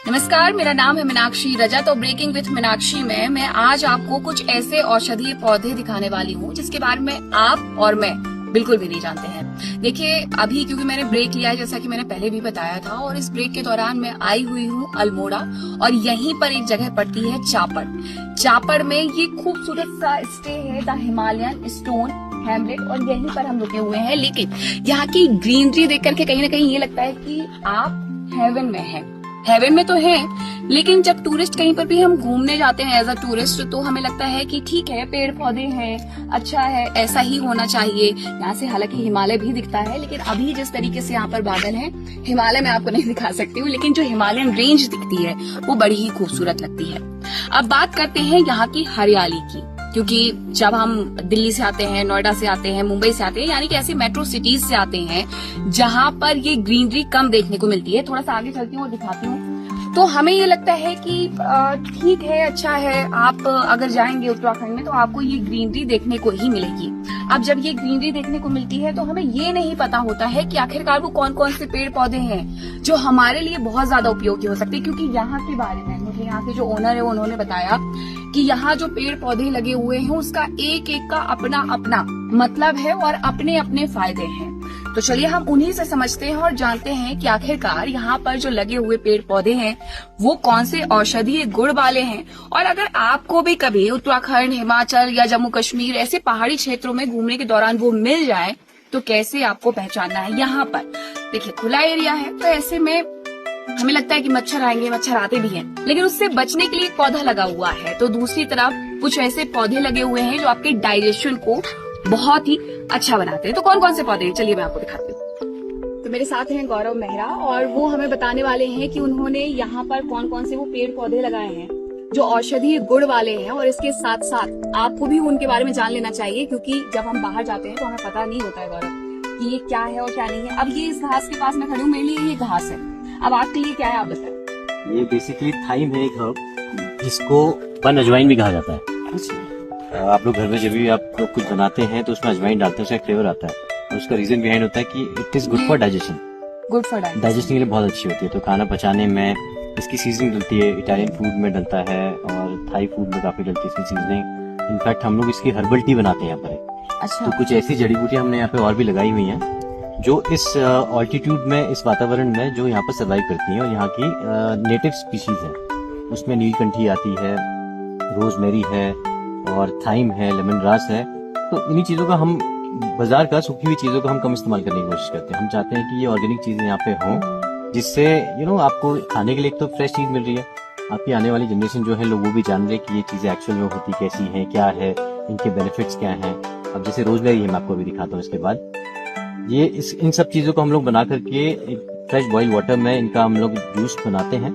नमस्कार, मेरा नाम है मीनाक्षी रजा। तो ब्रेकिंग विथ मीनाक्षी में मैं आज आपको कुछ ऐसे औषधीय पौधे दिखाने वाली हूँ जिसके बारे में आप और मैं बिल्कुल भी नहीं जानते हैं। देखिए, अभी क्योंकि मैंने ब्रेक लिया है, जैसा कि मैंने पहले भी बताया था, और इस ब्रेक के दौरान मैं आई हुई हूँ अल्मोड़ा, और यहीं पर एक जगह पड़ती है चापड़। चापड़ में ये खूबसूरत सा स्टे है द हिमालयन स्टोन हैमलेट, और यहीं पर हम रुके हुए हैं। लेकिन यहाँ की ग्रीनरी देख करके कहीं ना कहीं ये लगता है कि आप हेवन में हैं। हेवन में तो है, लेकिन जब टूरिस्ट कहीं पर भी हम घूमने जाते हैं एज अ टूरिस्ट, तो हमें लगता है कि ठीक है, पेड़ पौधे हैं, अच्छा है, ऐसा ही होना चाहिए। यहाँ से हालांकि हिमालय भी दिखता है, लेकिन अभी जिस तरीके से यहाँ पर बादल हैं, हिमालय मैं आपको नहीं दिखा सकती हूँ, लेकिन जो हिमालयन रेंज दिखती है वो बड़ी ही खूबसूरत लगती है। अब बात करते हैं यहाँ की हरियाली की, क्योंकि जब हम दिल्ली से आते हैं, नोएडा से आते हैं, मुंबई से आते हैं, यानी कि ऐसी मेट्रो सिटीज से आते हैं जहां पर ये ग्रीनरी कम देखने को मिलती है। थोड़ा सा आगे चलती हूँ और दिखाती हूँ, तो हमें ये लगता है कि ठीक है, अच्छा है। आप अगर जाएंगे उत्तराखंड में तो आपको ये ग्रीनरी देखने को ही मिलेगी। अब जब ये ग्रीनरी देखने को मिलती है तो हमें ये नहीं पता होता है कि आखिरकार वो कौन कौन से पेड़ पौधे हैं जो हमारे लिए बहुत ज्यादा उपयोगी हो सकते हैं। क्योंकि यहाँ के बारे में मुझे यहाँ के जो ओनर है उन्होंने बताया कि यहाँ जो पेड़ पौधे लगे हुए हैं उसका एक एक का अपना अपना मतलब है और अपने अपने फायदे हैं। तो चलिए हम उन्हीं से समझते हैं और जानते हैं कि आखिरकार यहाँ पर जो लगे हुए पेड़ पौधे हैं वो कौन से औषधीय गुण वाले हैं। और अगर आपको भी कभी उत्तराखंड, हिमाचल या जम्मू कश्मीर ऐसे पहाड़ी क्षेत्रों में घूमने के दौरान वो मिल जाए तो कैसे आपको पहचानना है। यहाँ पर देखिए, खुला एरिया है, तो ऐसे में हमें लगता है कि मच्छर आएंगे, मच्छर आते भी हैं, लेकिन उससे बचने के लिए एक पौधा लगा हुआ है। तो दूसरी तरफ कुछ ऐसे पौधे लगे हुए हैं जो आपके डाइजेशन को बहुत ही अच्छा बनाते हैं। तो कौन कौन से पौधे हैं, चलिए मैं आपको दिखाती हूँ। तो मेरे साथ हैं गौरव मेहरा, और वो हमें बताने वाले हैं कि उन्होंने यहाँ पर कौन कौन से वो पेड़ पौधे लगाए हैं जो औषधीय गुण वाले हैं। और इसके साथ साथ आपको भी उनके बारे में जान लेना चाहिए, क्योंकि जब हम बाहर जाते हैं तो हमें पता नहीं होता है गौरव कि ये क्या है और क्या नहीं है। अब ये इस घास के पास मैं खड़ी हूँ, मेरे लिए ये घास है, अब आपके लिए क्या है आप बताएं। ये बेसिकली थाइम है, एक हर्ब जिसको वन अजवाइन भी कहा जाता है। आप लोग घर में जब भी आप लोग कुछ बनाते हैं तो उसमें अजवाइन डालते हैं, उसका एक फ्लेवर आता है, और उसका रीजन बिहाइंड होता है कि it is good for digestion. Good for digestion के लिए बहुत अच्छी होती है, तो खाना पचाने में इसकी सीजनिंग डलती है। इटालियन फूड में डलता है और थाई फूड में काफी डलती है इसकी सीजनिंग। इनफैक्ट हम लोग इसकी हर्बल टी बनाते हैं यहाँ पर। अच्छा। तो कुछ ऐसी जड़ी बूटियां हमने यहाँ पे और भी लगाई हुई हैं जो इस ऑल्टीट्यूड में, इस वातावरण में जो यहाँ पर सर्वाइव करती हैं, और यहाँ की नेटिव स्पीशीज है। उसमें नीलकंठी आती है, रोजमेरी है, और थाइम है, लेमन ग्रास है। तो इन्हीं चीजों का हम, बाजार का सूखी हुई चीजों का हम कम इस्तेमाल करने की कोशिश करते हैं। हम चाहते हैं कि ये ऑर्गेनिक चीजें यहाँ पे हों, जिससे आपको खाने के लिए एक तो फ्रेश चीज मिल रही है, आपकी आने वाली जनरेशन जो है, लोग वो भी जान रहे कि ये चीजें एक्चुअल में होती कैसी है, क्या है, इनके बेनिफिट्स क्या हैं। अब जैसे रोजमेरी है, मैं आपको अभी दिखाता हूँ। इसके बाद ये इन सब चीजों को हम लोग बना करके एक फ्रेश बॉइल्ड वाटर में इनका हम लोग जूस बनाते हैं।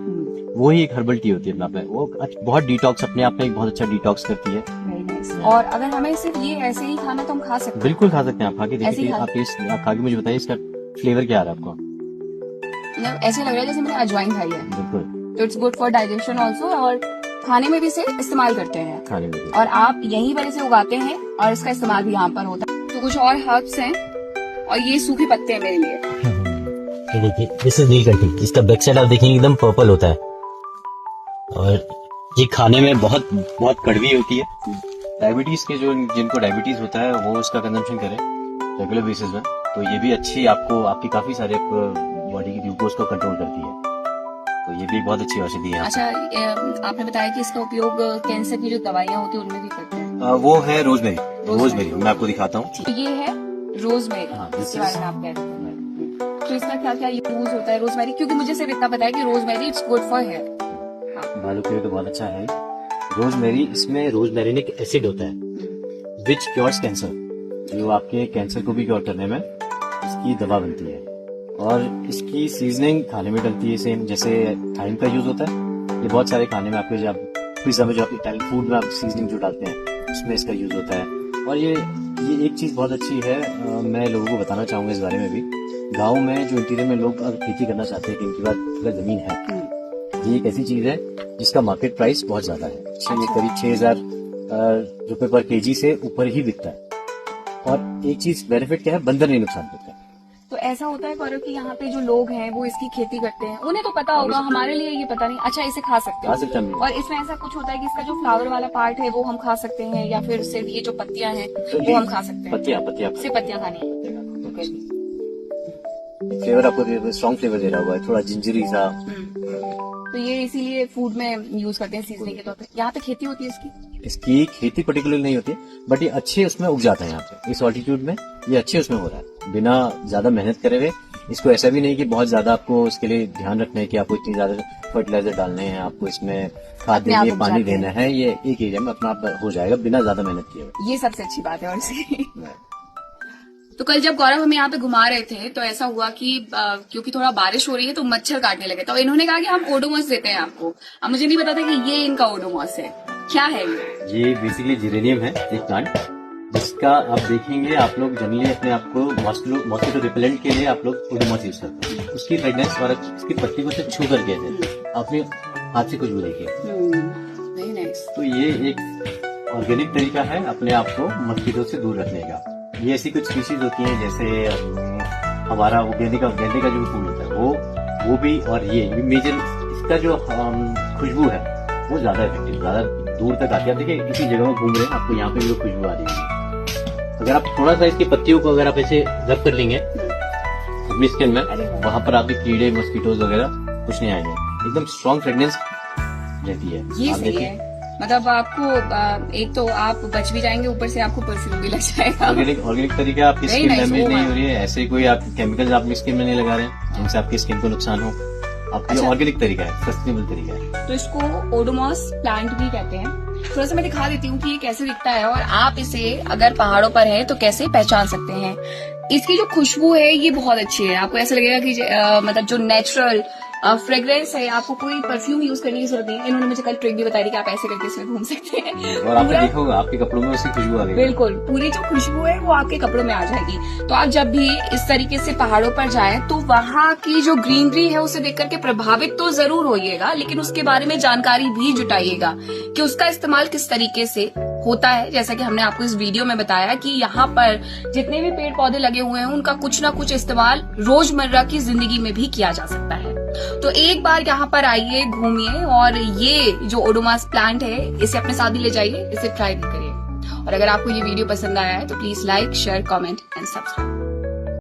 वो ही एक हर्बल टी होती है अपना पे। वो बहुत डिटॉक्स, अपने आप में एक बहुत अच्छा डिटॉक्स करती है। और अगर हमें सिर्फ ये ऐसे ही खाना तो हम खा सकते हैं? बिल्कुल खा सकते हैं, आप खा के देखिए। आप खा के मुझे बताइए इसका फ्लेवर क्या आ रहा है आपको। मतलब ऐसे लग रहा है जैसे मैंने अजवाइन खाई है। बिल्कुल। तो it's good for digestion also, और खाने में भी इसे इस्तेमाल करते हैं। खाने में भी। और आप यहीं पर इसे उगाते हैं और इसका इस्तेमाल भी यहाँ पर होता है। तो कुछ और हर्ब्स हैं, और ये सूखे पत्ते हैं मेरे लिए। ये देखिए, दिस इज नीलकंठी। इसका बैक साइड आप देखेंगे एकदम पर्पल होता है, और ये खाने में बहुत बहुत कड़वी होती है। डायबिटीज के जिनको डायबिटीज होता है वो उसका कंजम्पशन करें रेगुलर बेसिस में, तो ये भी अच्छी आपको, आपकी काफी सारे बॉडी की ग्लूकोज को कंट्रोल करती है। तो ये भी बहुत अच्छी औषधि है। अच्छा, आपने बताया कि इसका उपयोग कैंसर की जो दवाइयाँ होती है उनमें भी करते हैं। वो है रोजमेरी मैं आपको दिखाता हूँ। ये है रोजमेरी, इसके बारे में आप कह रहे हैं। तो इसका क्या क्या यूज होता है रोजमेरी? क्योंकि मुझे सिर्फ इतना पता है कि rosemary it's good for hair. बालों के लिए तो बहुत अच्छा है रोजमेरी। इसमें रोजमेरिनिक एसिड होता है विच क्योर्स कैंसर, जो आपके कैंसर को भी क्योर करने में इसकी दवा बनती है। और इसकी सीजनिंग खाने में डलती है, सेम जैसे थाइम का यूज होता है। ये बहुत सारे खाने में आपके, जब पिज्जा में जो आप इटालियन फूड में आप सीजनिंग जो डालते हैं उसमें इसका यूज होता है। और ये एक चीज बहुत अच्छी है, मैं लोगों को बताना चाहूंगा इस बारे में भी। गाँव में जो इंटीरियर में लोग अगर खेती करना चाहते हैं, कि इनके पास जमीन है, ये एक ऐसी चीज है जिसका मार्केट प्राइस बहुत ज्यादा है। ये करीब 6,000 रुपए पर केजी से ऊपर ही बिकता है। और एक चीज बेनिफिट क्या है, बंदर नहीं नुकसान करता है। तो ऐसा होता है गौरव कि यहाँ पे जो लोग हैं वो इसकी खेती करते हैं, उन्हें तो पता होगा, हमारे लिए ये पता नहीं। अच्छा, इसे खा सकते खा हैं? सकते हैं। और इसमें ऐसा कुछ होता है कि इसका जो फ्लावर वाला पार्ट है वो हम खा सकते हैं, या फिर सिर्फ ये जो पत्तियां हैं वो हम खा सकते हैं? पत्तियां सिर्फ पत्तियां खानी है। फ्लेवर आपको स्ट्रॉन्ग फ्लेवर दे रहा हुआ है, थोड़ा जिंजरी सा। तो ये इसीलिए फूड में यूज करते हैं सीजनिंग के तौर पे। यहाँ पे खेती होती है इसकी खेती पर्टिकुलर नहीं होती, बट ये अच्छे उसमें उग जाता है यहाँ पे, इस ऑल्टीट्यूड में ये अच्छे उसमें हो रहा है, बिना ज्यादा मेहनत करे हुए। इसको ऐसा भी नहीं कि बहुत ज्यादा आपको इसके लिए ध्यान रखना है कि आपको इतनी ज्यादा फर्टिलाइजर डालने हैं, आपको इसमें खाद देनी है, पानी देना है। ये एक एरिया में अपना आप हो जाएगा बिना ज्यादा मेहनत किए हुए। ये सबसे अच्छी बात है। और इसकी तो कल जब गौरव हमें यहाँ पे घुमा रहे थे तो ऐसा हुआ कि क्योंकि थोड़ा बारिश हो रही है तो मच्छर काटने लगे, तो इन्होंने कहा कि हम ओडोमॉस देते हैं आपको। अब मुझे नहीं पता था कि ये इनका ओडोमॉस है। क्या है ये बेसिकली जिरेनियम है, एक प्लांट जिसका आप देखेंगे आप लोग जनरली अपने आप को मॉस्किटो रिपेलेंट के लिए आप लोग ओडोमॉस यूज करते हैं। उसकी फ्रेग्रेंस और उसकी पत्ती को छू करके अपने हाथ से खुशबू देखिए। Very nice. तो ये एक ऑर्गेनिक तरीका है अपने आप को मॉस्किटो से दूर रखने का। ये ऐसी कुछ स्पीशीज होती हैं जैसे हमारा वो गेंदे का जो फूल होता है वो भी, और ये मेजर इसका जो खुशबू है वो ज्यादा इफेक्टिव, ज्यादा दूर तक आती है। आप देखिए इसी जगह में घूम रहे हैं, आपको यहाँ पे भी खुशबू आ रही है। अगर आप थोड़ा सा इसकी पत्तियों को अगर आप ऐसे रब कर लेंगे अपनी स्किन में, वहां पर आपके कीड़े मॉस्किटोज वगैरह कुछ नहीं आएंगे, एकदम स्ट्रॉन्ग फ्रेग्रेंस रहती है। ये सही है, मतलब आपको एक तो आप बच भी जाएंगे, ऊपर से आपको परफ्यूम भी लग जाएगा। ऑर्गेनिक तरीका, आपकी स्किन डैमेज नहीं हो रही है, ऐसे कोई आप केमिकल्स अपनी स्किन में नहीं लगा रहे हैं जिनसे आपकी स्किन को नुकसान हो। आपका ऑर्गेनिक तरीका है, सस्टेनेबल तरीका है। तो इसको ओडोमॉस प्लांट भी कहते हैं। थोड़ा सा मैं दिखा देती हूँ कि ये कैसे दिखता है और आप इसे अगर पहाड़ों पर है तो कैसे पहचान सकते हैं। इसकी जो खुशबू है ये बहुत अच्छी है, आपको ऐसा लगेगा कि मतलब जो नेचुरल फ्रेग्रेंस है, आपको कोई परफ्यूम यूज करने की जरूरत नहीं है। इन्होंने मुझे कल ट्रिक भी बताई थी कि आप ऐसे करके इसमें घूम सकते हैं और आपने देखा होगा आपके कपड़ों में उसकी खुशबू आ गई। बिल्कुल, पूरी जो खुशबू है वो आपके कपड़ों में आ जाएगी। तो आप जब भी इस तरीके से पहाड़ों पर जाएं तो वहाँ की जो ग्रीनरी है उसे देख करके प्रभावित तो जरूर होइएगा, लेकिन उसके बारे में जानकारी भी जुटाइएगा कि उसका इस्तेमाल किस तरीके से होता है। जैसा कि हमने आपको इस वीडियो में बताया कि यहाँ पर जितने भी पेड़ पौधे लगे हुए हैं उनका कुछ ना कुछ इस्तेमाल रोजमर्रा की जिंदगी में भी किया जा सकता है। तो एक बार यहाँ पर आइए, घूमिए और ये जो ओडोमॉस प्लांट है इसे अपने साथ भी ले जाइए, इसे ट्राई भी करिए। और अगर आपको ये वीडियो पसंद आया है तो please like, share, comment and subscribe.